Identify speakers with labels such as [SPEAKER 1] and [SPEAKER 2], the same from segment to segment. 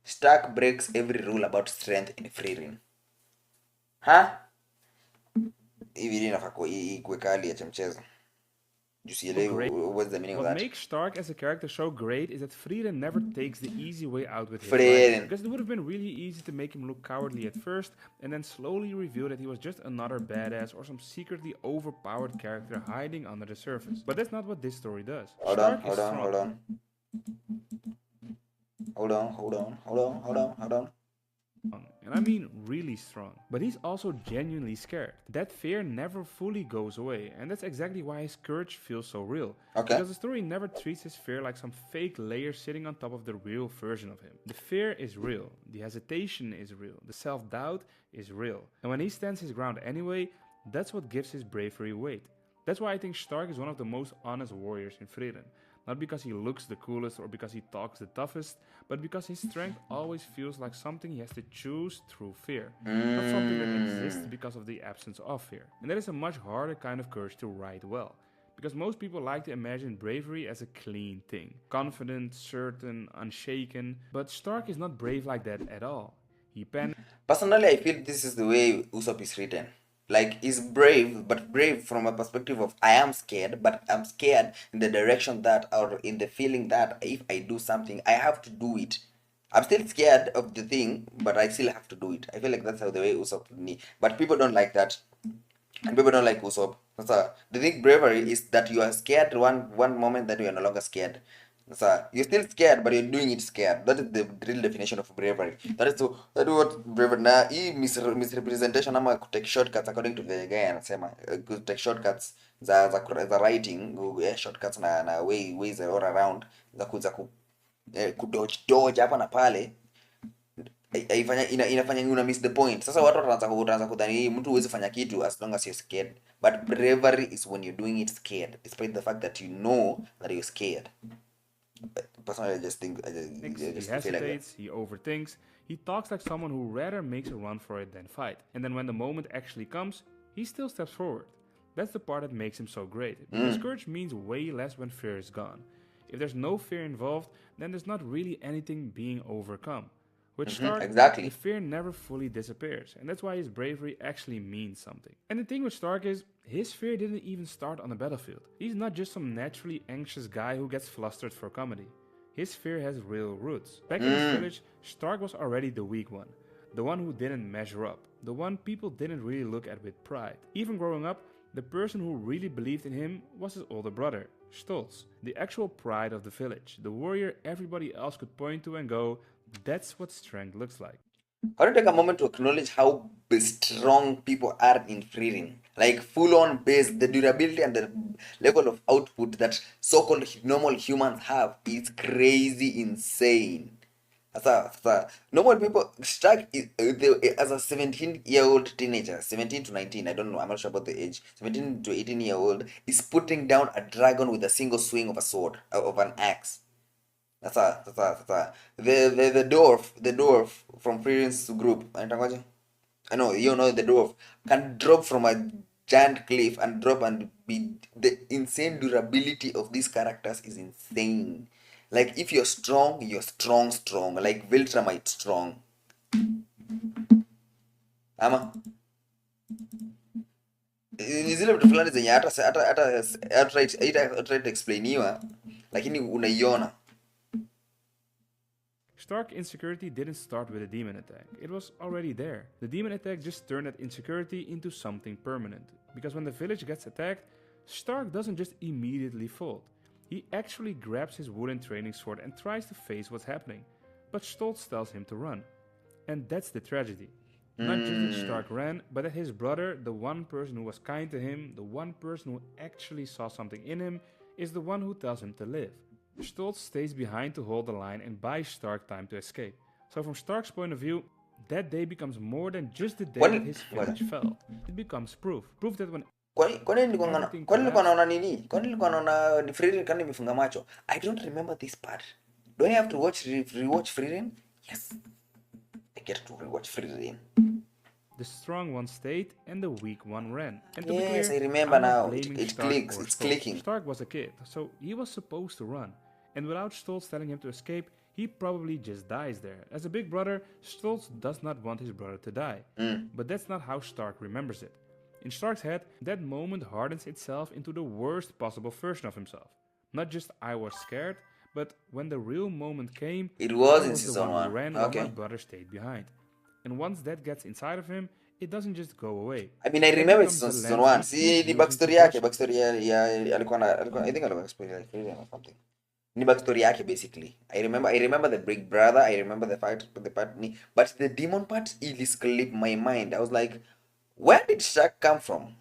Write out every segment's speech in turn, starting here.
[SPEAKER 1] Stark breaks every rule about strength in Frieren. Huh? Hivi inafaa ikuwe kali ya mchezo.
[SPEAKER 2] Great.
[SPEAKER 1] What's the meaning of
[SPEAKER 2] What
[SPEAKER 1] that?
[SPEAKER 2] makes Stark as a character so great is that Frieren never takes the easy way out with his writing.
[SPEAKER 1] Frieren.
[SPEAKER 2] Because it would have been really easy to make him look cowardly at first and then slowly reveal that he was just another badass or some secretly overpowered character hiding under the surface. But that's not what this story does.
[SPEAKER 1] Hold on.
[SPEAKER 2] And I mean really strong. But he's also genuinely scared. That fear never fully goes away, and that's exactly why his courage feels so real.
[SPEAKER 1] Okay.
[SPEAKER 2] Because the story never treats his fear like some fake layer sitting on top of the real version of him. The fear is real, the hesitation is real, the self-doubt is real. And when he stands his ground anyway, that's what gives his bravery weight. That's why I think Stark is one of the most honest warriors in Frieren. Not because he looks the coolest or because he talks the toughest, but because his strength always feels like something he has to choose through fear. Not something that exists because of the absence of fear. And that is a much harder kind of courage to write well. Because most people like to imagine bravery as a clean thing. Confident, certain, unshaken. But Stark is not brave like that at all. He panics.
[SPEAKER 1] Personally, I feel this is the way Usopp is written. Like, he's brave, but brave from a perspective of I am scared, but I'm scared in the direction that, or in the feeling that if I do something, I have to do it. I'm still scared of the thing, but I still have to do it. I feel like that's how the way Usopp me. But people don't like that. And people don't like Usopp. So the thing bravery is that you are scared one moment, that you are no longer scared. So you're still scared, but you're doing it scared. That is the real definition of bravery. That is what bravery. Na hii misrepresentation ama take shortcuts according to the guy anasema take shortcuts za writing, shortcuts na ways all around za kudodge hapa na pale, inafanya una miss the point. Sasa watu wataanza kudhani mtu huwezi fanya kitu as long as you're scared, but bravery is when you're doing it scared despite the fact that you know that you're scared. Personally, I just think
[SPEAKER 2] he hesitates, he overthinks, he talks like someone who rather makes a run for it than fight. And then when the moment actually comes, he still steps forward. That's the part that makes him so great. Because courage means way less when fear is gone. If there's no fear involved, then there's not really anything being overcome. With Stark,
[SPEAKER 1] exactly.
[SPEAKER 2] the fear never fully disappears, and that's why his bravery actually means something. And the thing with Stark is, his fear didn't even start on the battlefield. He's not just some naturally anxious guy who gets flustered for comedy. His fear has real roots. Back in his village, Stark was already the weak one. The one who didn't measure up. The one people didn't really look at with pride. Even growing up, the person who really believed in him was his older brother, Stoltz. The actual pride of the village. The warrior everybody else could point to and go, that's what strength looks like.
[SPEAKER 1] I want to take a moment to acknowledge how strong people are in Frieren. Like full-on base, the durability and the level of output that so-called normal humans have is crazy insane. As normal people, Stark as a 17-year-old teenager, 17 to 19, I don't know, I'm not sure about the age, 17 to 18-year-old, is putting down a dragon with a single swing of a sword, of an axe. The dwarf from Frieren's group, I know, you know, the dwarf can drop from a giant cliff and drop and be, the insane durability of these characters is insane. Like if you're strong, strong, like Viltramite strong. Ama ni zile vitu fulani zenye hata try to explainiwa, lakini unaiona.
[SPEAKER 2] Stark insecurity didn't start with a demon attack, it was already there. The demon attack just turned that insecurity into something permanent. Because when the village gets attacked, Stark doesn't just immediately fold. He actually grabs his wooden training sword and tries to face what's happening. But Stoltz tells him to run. And that's the tragedy. Not just that Stark ran, but that his brother, the one person who was kind to him, the one person who actually saw something in him, is the one who tells him to live. Stoltz stays behind to hold the line and buys Stark time to escape. So from Stark's point of view, that day becomes more than just the day that his village fell. It becomes proof. Proof that when
[SPEAKER 1] nilikuwa naona nini? Kwani nilikuwa naona Frieren kama nimefunga macho? I don't remember this part. Do I have to rewatch Frieren? Yes. I get to rewatch Frieren.
[SPEAKER 2] The strong one stayed and the weak one ran. And to
[SPEAKER 1] yes,
[SPEAKER 2] be clear,
[SPEAKER 1] I remember now. It
[SPEAKER 2] Stark
[SPEAKER 1] clicks. It's clicking.
[SPEAKER 2] Stark was a kid, so he was supposed to run. And without Stoltz telling him to escape, he probably just dies there. As a big brother, Stoltz does not want his brother to die. But that's not how Stark remembers it. In Stark's head, that moment hardens itself into the worst possible version of himself. Not just I was scared, but when the real moment came,
[SPEAKER 1] It was
[SPEAKER 2] I
[SPEAKER 1] in
[SPEAKER 2] was the
[SPEAKER 1] season
[SPEAKER 2] one who
[SPEAKER 1] 1.
[SPEAKER 2] ran while my
[SPEAKER 1] Okay.
[SPEAKER 2] brother stayed behind. And once that gets inside of him, it doesn't just go away.
[SPEAKER 1] I mean, I
[SPEAKER 2] That
[SPEAKER 1] remember
[SPEAKER 2] becomes
[SPEAKER 1] season,
[SPEAKER 2] the
[SPEAKER 1] season
[SPEAKER 2] lens
[SPEAKER 1] 1.
[SPEAKER 2] he
[SPEAKER 1] See,
[SPEAKER 2] keeps
[SPEAKER 1] the
[SPEAKER 2] using to
[SPEAKER 1] backstory
[SPEAKER 2] judge
[SPEAKER 1] yake,
[SPEAKER 2] people.
[SPEAKER 1] backstory ya I think alikuwa explain like Frieren or something. Ni backstory yake basically. I remember the big brother, I remember the fight, the part ni, but the demon part it escaped my mind. I was like, where did Shaq come from?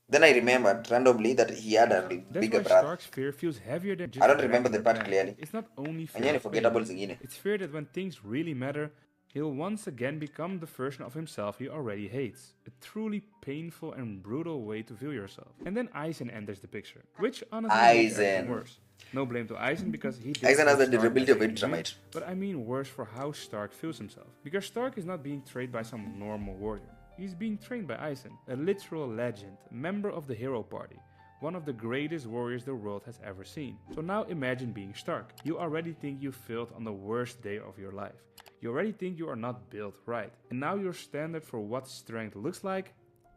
[SPEAKER 1] Then I remembered randomly that he had a
[SPEAKER 2] That's
[SPEAKER 1] bigger
[SPEAKER 2] why
[SPEAKER 1] brother.
[SPEAKER 2] Stark's fear feels heavier than
[SPEAKER 1] I
[SPEAKER 2] just
[SPEAKER 1] don't remember the
[SPEAKER 2] regular
[SPEAKER 1] part
[SPEAKER 2] panic.
[SPEAKER 1] clearly.
[SPEAKER 2] It's not only fear
[SPEAKER 1] Anyani
[SPEAKER 2] of pain,
[SPEAKER 1] forgettable zingine.
[SPEAKER 2] it's fear that when things really matter, he'll once again become the version of himself he already hates. A truly painful and brutal way to view yourself. And then Aizen enters the picture, which honestly makes everything
[SPEAKER 1] Aizen.
[SPEAKER 2] worse. No blame to Aizen because he did
[SPEAKER 1] Aizen has
[SPEAKER 2] treat
[SPEAKER 1] the
[SPEAKER 2] Stark
[SPEAKER 1] durability
[SPEAKER 2] as
[SPEAKER 1] of
[SPEAKER 2] a
[SPEAKER 1] a
[SPEAKER 2] human being,
[SPEAKER 1] termite.
[SPEAKER 2] but I mean worse for how Stark feels himself. Because Stark is not being trained by some normal warrior. He's being trained by Aizen, a literal legend, member of the hero party, one of the greatest warriors the world has ever seen. So now imagine being Stark. You already think you failed on the worst day of your life. You already think you are not built right. And now your standard for what strength looks like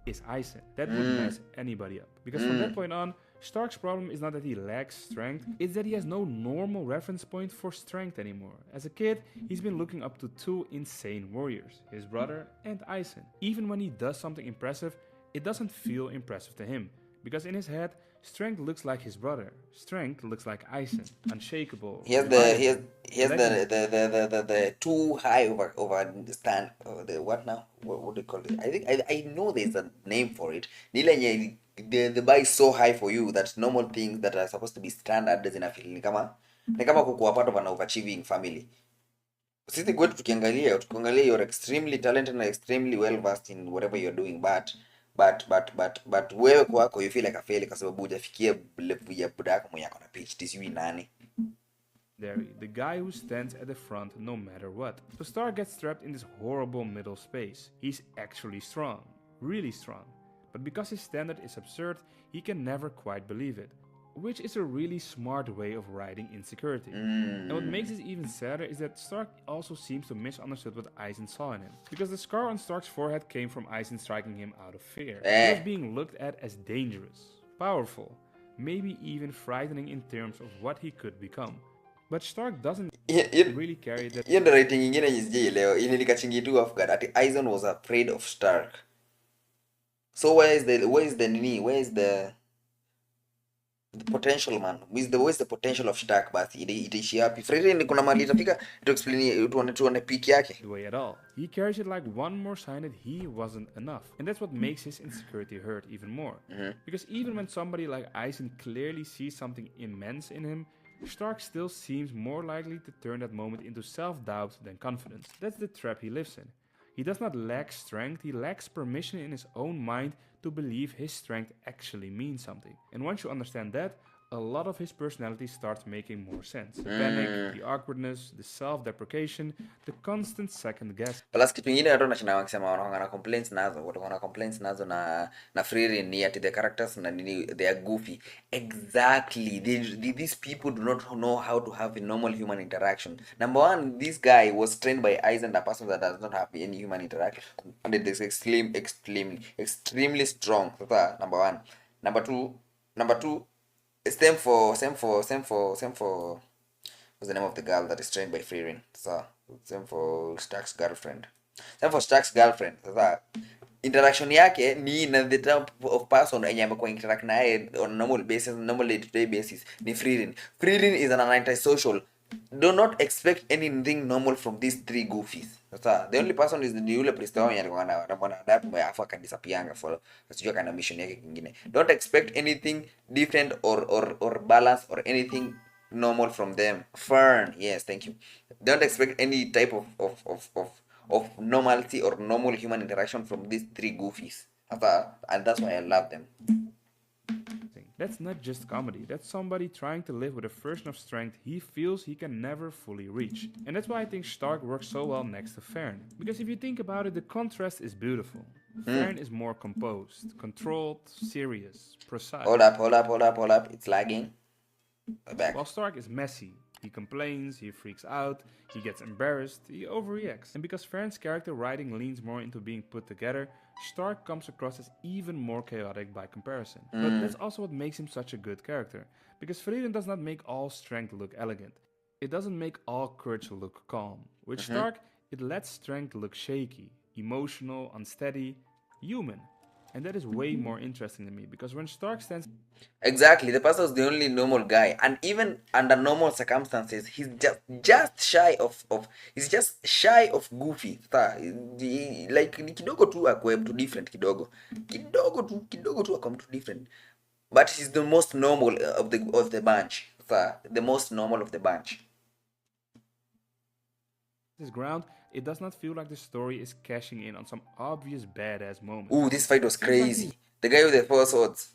[SPEAKER 2] is Aizen. That would mess anybody up. Because from that point on, Stark's problem is not that he lacks strength, it's that he has no normal reference point for strength anymore. As a kid, he's been looking up to two insane warriors, his brother and Aizen. Even when he does something impressive, it doesn't feel impressive to him. Because in his head, strength looks like his brother. Strength looks like Aizen. Unshakable,
[SPEAKER 1] He has the he has
[SPEAKER 2] reliable,
[SPEAKER 1] he has
[SPEAKER 2] legendary.
[SPEAKER 1] the too high over stand the what now? What do you call it? I know there's a name for it. Nile nye the bar is so high for you that normal things that are supposed to be standard zinafeel ni kama kukuwa part of an overachieving family. Sisi kwetu tukiangalia you're extremely talented and extremely well versed in whatever you're doing, but wewe kwako you feel like a failure kwa sababu hujafikia level ya buda yako mwenye ako na PhD sijui nani.
[SPEAKER 2] The guy who stands at the front no matter what. So Stark gets trapped in this horrible middle space. He's actually strong, really strong. But because his standard is absurd, he can never quite believe it. Which is a really smart way of riding insecurity. And what makes it even sadder is that Stark also seems to misunderstood what Aizen saw in him. Because the scar on Stark's forehead came from Aizen striking him out of fear. He was being looked at as dangerous, powerful, maybe even frightening in terms of what he could become. But Stark doesn't really carry that.
[SPEAKER 1] Hiyo ndo writing ingine leo ilikachingi tu off guard ati Aizen was afraid of Stark. So where is the potential man? Where's the potential of Stark basi itaishi wapi? Frieren kuna mali itafika to explain tuone peak yake.
[SPEAKER 2] The way at all. He carries it like one more sign that he wasn't enough. And that's what makes his insecurity hurt even more. Because even when somebody like Aizen clearly sees something immense in him, Stark still seems more likely to turn that moment into self-doubt than confidence. That's the trap he lives in. He does not lack strength, he lacks permission in his own mind to believe his strength actually means something. And once you understand that, a lot of his personality starts making more sense. The panic, the awkwardness, the self-deprecation, the constant second guess.
[SPEAKER 1] Plus kitu ingine watu wanashinda wakisema wanaona complaints nazo na Frieren ni ati the characters na nini they are goofy. Exactly. These people do not know how to have a normal human interaction. Number one, this guy was trained by Aizen, a person that does not have any human interaction, and it is extremely strong. That's number one. Number two. Same for what's the name of the girl that is trained by Frieren? So same for Stark's girlfriend. Same for Stark's girlfriend. Sasa interaction yake ni na the type of person enye amekuwa interact naye on normal day-to-day basis ni Frieren. Frieren is an antisocial. Do not expect anything normal from these three goofies. Sasa the only person is the yule priest wao alikuwa na adabu afu akadisappear for sijui kana mission yake kingine. Don't expect anything different or balance or anything normal from them. Fern, yes, thank you. Don't expect any type of normalcy or normal human interaction from these three goofies. And that's why I love them.
[SPEAKER 2] That's not just comedy, that's somebody trying to live with a version of strength he feels he can never fully reach. And that's why I think Stark works so well next to Frieren. Because if you think about it, the contrast is beautiful. Frieren is more composed, controlled, serious, precise.
[SPEAKER 1] Hold up. It's lagging. We're back.
[SPEAKER 2] While Stark is messy, He complains, he freaks out, he gets embarrassed, he overreacts. And because Frieren's character writing leans more into being put together, Stark comes across as even more chaotic by comparison. But that's also what makes him such a good character, because Frieren does not make all strength look elegant. It doesn't make all courage look calm. With Stark, it lets strength look shaky, emotional, unsteady, human. And that is way more interesting to me, because when Stark stands
[SPEAKER 1] Exactly, the pastor is the only normal guy, and even under normal circumstances, he's just shy of he's just shy of goofy. Like ni kidogo tu akwe mtu different kidogo, kidogo tu akwe mtu different, but he's the most normal of the bunch. The most normal of the bunch.
[SPEAKER 2] his ground, it does not feel like the story is cashing in on some obvious badass moment.
[SPEAKER 1] Ooh, this fight was
[SPEAKER 2] Feels like
[SPEAKER 1] crazy. The guy with the four swords.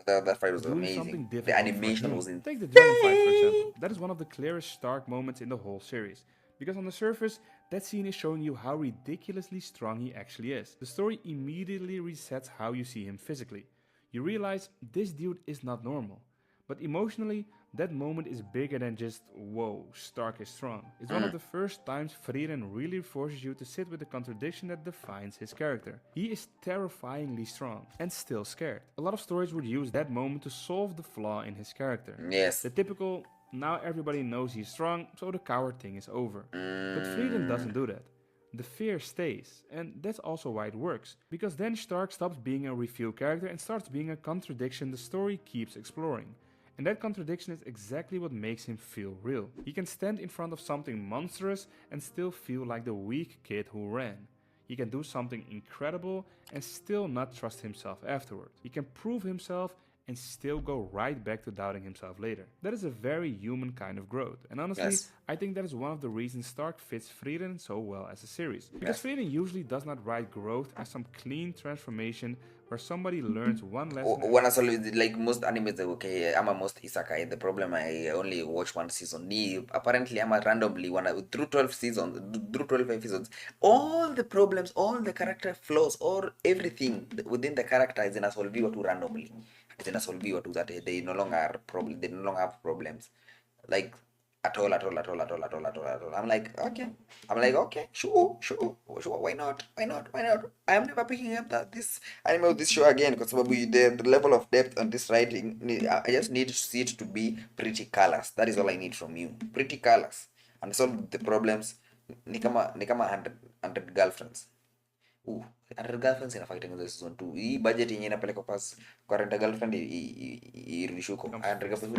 [SPEAKER 1] That fight was
[SPEAKER 2] doing
[SPEAKER 1] amazing.
[SPEAKER 2] something
[SPEAKER 1] The
[SPEAKER 2] difficult
[SPEAKER 1] animation
[SPEAKER 2] for
[SPEAKER 1] was
[SPEAKER 2] him.
[SPEAKER 1] in.
[SPEAKER 2] Take the dragon fight, for example. That is one of the clearest Stark moments in the whole series. Because on the surface, that scene is showing you how ridiculously strong he actually is. The story immediately resets how you see him physically. You realize this dude is not normal. But emotionally, that moment is bigger than just, whoa, Stark is strong. It's one of the first times Frieren really forces you to sit with the contradiction that defines his character. He is terrifyingly strong and still scared. A lot of stories would use that moment to solve the flaw in his character.
[SPEAKER 1] Yes.
[SPEAKER 2] The typical, now everybody knows he's strong, so the coward thing is over. But Frieren doesn't do that. The fear stays, and that's also why it works. Because then Stark stops being a reveal character and starts being a contradiction the story keeps exploring. And that contradiction is exactly what makes him feel real. He can stand in front of something monstrous and still feel like the weak kid who ran. He can do something incredible and still not trust himself afterward. He can prove himself and still go right back to doubting himself later. That is a very human kind of growth. And honestly,
[SPEAKER 1] Yes.
[SPEAKER 2] I think that is one of the reasons Stark fits Frieren so well as a series. Because Frieren usually does not write growth as some clean transformation where somebody learns one lesson.
[SPEAKER 1] When I saw like most animes, okay, I'm a most isekai. The problem I only watch one season. Apparently, I'm a randomly through 12 seasons, through 12 episodes. All the problems, all the character flaws, all everything within the character is in a solviwa to randomly. It's in a solviwa to that they no longer are problem. They no longer have problems, like at all. I'm like, okay, sure. Why not? I am never picking up this anime or this show again because probably the level of depth on this writing. I just need to see it to be pretty colors. That is all I need from you. Pretty colors and solve the problems. Nikama 100 girlfriends. 100 girlfriends inafaa itengenezwe season 2. Hii budget yenye inapelekwa pas kwa rent a girlfriend irudishwe huko. 100 girlfriends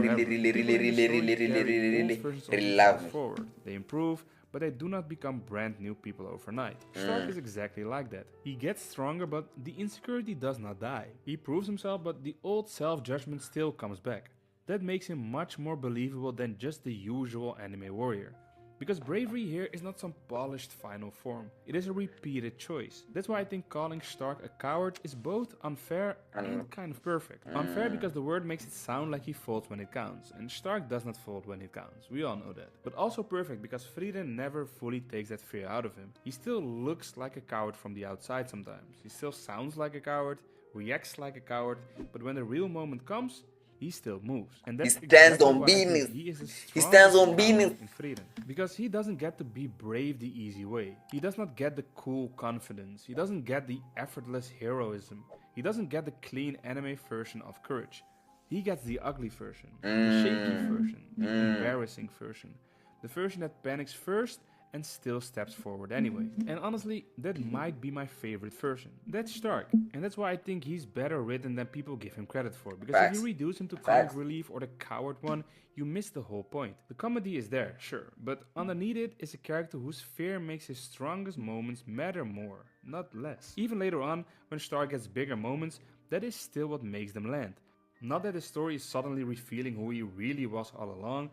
[SPEAKER 1] really love me.
[SPEAKER 2] Forward. They improve, but they do not become brand new people overnight. Stark is exactly like that. He gets stronger, but the insecurity does not die. He proves himself, but the old self-judgment still comes back. That makes him much more believable than just the usual anime warrior. Because bravery here is not some polished final form, it is a repeated choice. That's why I think calling Stark a coward is both unfair and kind of perfect. Unfair because the word makes it sound like he folds when it counts, and Stark does not fold when it counts, we all know that. But also perfect because Frieren never fully takes that fear out of him. He still looks like a coward from the outside sometimes, he still sounds like a coward, reacts like a coward, but when the real moment comes, he still moves. And that's exactly why I think he is the strongest coward in Frieren. Because he doesn't get to be brave the easy way. He does not get the cool confidence. He doesn't get the effortless heroism. He doesn't get the clean anime version of courage. He gets the ugly version, the shaky version, the embarrassing version. The version that panics first and still steps forward anyway. And honestly, that might be my favorite version. That's Stark, and that's why I think he's better written than people give him credit for. Because if you reduce him to comic relief or the coward one, you miss the whole point. The comedy is there, sure, but underneath it is a character whose fear makes his strongest moments matter more, not less. Even later on, when Stark gets bigger moments, that is still what makes them land. Not that the story is suddenly revealing who he really was all along,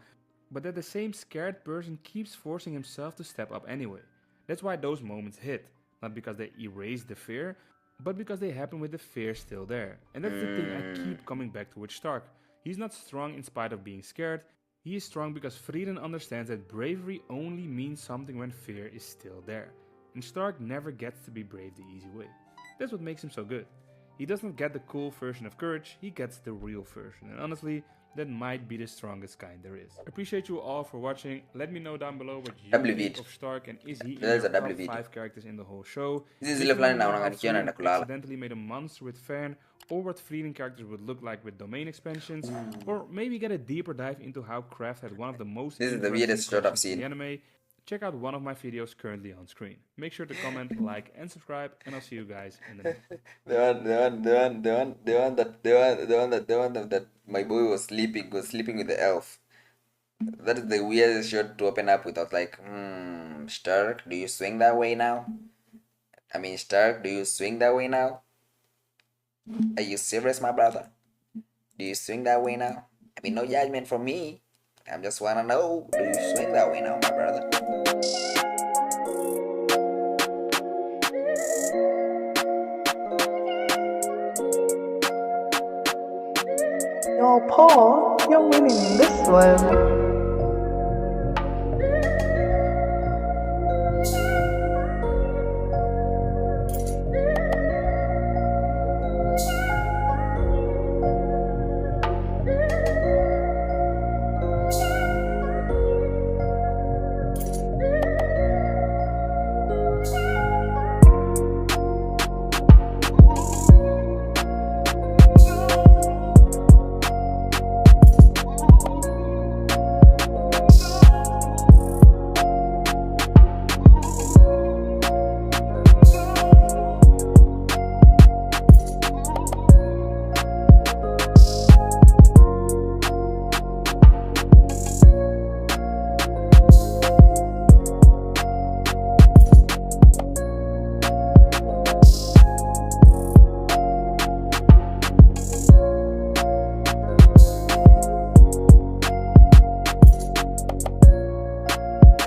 [SPEAKER 2] but that the same scared person keeps forcing himself to step up anyway. That's why those moments hit, not because they erase the fear, but because they happen with the fear still there. And that's the thing I keep coming back to with Stark. He's not strong in spite of being scared, he is strong because Frieren understands that bravery only means something when fear is still there. And Stark never gets to be brave the easy way. That's what makes him so good. He does not get the cool version of courage, he gets the real version. And honestly, that might be the strongest kind there is. Appreciate you all for watching. Let me know down below what you
[SPEAKER 1] W
[SPEAKER 2] think
[SPEAKER 1] vid.
[SPEAKER 2] of Stark, and is he in
[SPEAKER 1] There's
[SPEAKER 2] your
[SPEAKER 1] a W
[SPEAKER 2] top
[SPEAKER 1] vid.
[SPEAKER 2] 5 characters in the whole show?
[SPEAKER 1] Hizi
[SPEAKER 2] Did
[SPEAKER 1] zile
[SPEAKER 2] you want
[SPEAKER 1] fulani
[SPEAKER 2] to know
[SPEAKER 1] naona
[SPEAKER 2] how
[SPEAKER 1] nikiona
[SPEAKER 2] Frieren
[SPEAKER 1] naenda kulala.
[SPEAKER 2] accidentally made a monster with Frieren, or what Frieren characters would look like with domain expansions, or maybe get a deeper dive into how Craft had one of the most
[SPEAKER 1] This is the
[SPEAKER 2] interesting
[SPEAKER 1] weirdest shot I've
[SPEAKER 2] questions in the
[SPEAKER 1] seen.
[SPEAKER 2] anime? Check out one of my videos currently on screen. Make sure to comment, like, and subscribe, and I'll see you guys in the next one.
[SPEAKER 1] The one that my boy was sleeping with the elf. That is the weirdest shot to open up with. I was like, Stark, do you swing that way now? I mean, Stark, do you swing that way now? Are you serious, my brother? Do you swing that way now? I mean, no judgment from me. I just wanna know, do you swing that way now, my brother?
[SPEAKER 3] Yo, Paul, you're winning this one.